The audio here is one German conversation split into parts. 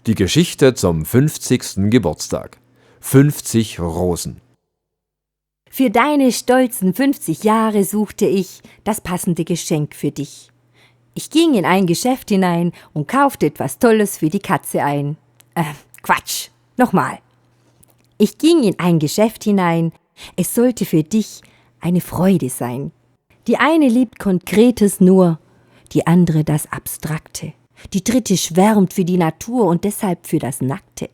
Die Geschichte zum 50. Geburtstag. 50 Rosen. Für deine stolzen 50 Jahre suchte ich das passende Geschenk für dich. Ich ging in ein Geschäft hinein und kaufte etwas Tolles für die Katze ein. Quatsch, nochmal. Ich ging in ein Geschäft hinein, es sollte für dich eine Freude sein. Die eine liebt Konkretes nur, die andere das Abstrakte. Die dritte schwärmt für die Natur und deshalb für das Nackte.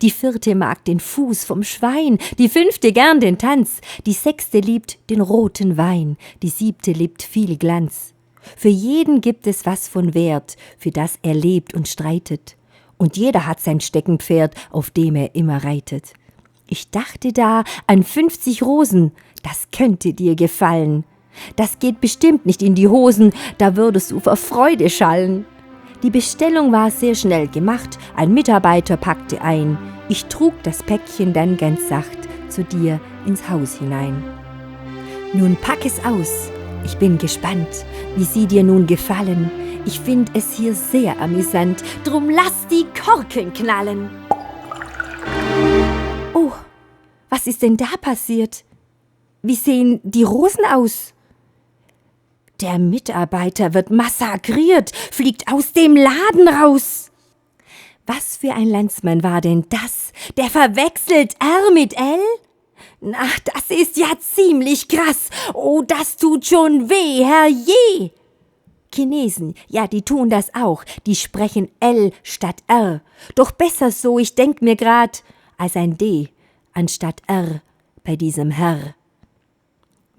Die vierte mag den Fuß vom Schwein, die fünfte gern den Tanz, die sechste liebt den roten Wein, die siebte liebt viel Glanz. Für jeden gibt es was von Wert, für das er lebt und streitet. Und jeder hat sein Steckenpferd, auf dem er immer reitet. Ich dachte da an 50 Rosen, das könnte dir gefallen. Das geht bestimmt nicht in die Hosen, da würdest du vor Freude schallen. Die Bestellung war sehr schnell gemacht, ein Mitarbeiter packte ein. Ich trug das Päckchen dann ganz sacht zu dir ins Haus hinein. Nun pack es aus, ich bin gespannt, wie sie dir nun gefallen. Ich find es hier sehr amüsant, drum lass die Korken knallen. Oh, was ist denn da passiert? Wie sehen die Rosen aus? Der Mitarbeiter wird massakriert, fliegt aus dem Laden raus. Was für ein Landsmann war denn das? Der verwechselt R mit L? Na, das ist ja ziemlich krass. Oh, das tut schon weh, herrje. Chinesen, ja, die tun das auch. Die sprechen L statt R. Doch besser so, ich denk mir grad, als ein D anstatt R bei diesem Herr.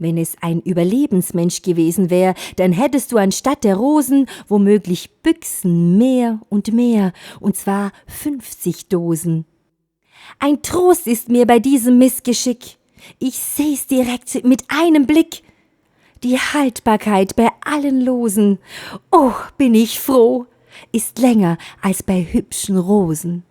Wenn es ein Überlebensmensch gewesen wär, dann hättest du anstatt der Rosen womöglich Büchsen mehr, und zwar 50 Dosen. Ein Trost ist mir bei diesem Missgeschick. Ich seh's direkt mit einem Blick. Die Haltbarkeit bei allen Losen, oh, bin ich froh, ist länger als bei hübschen Rosen.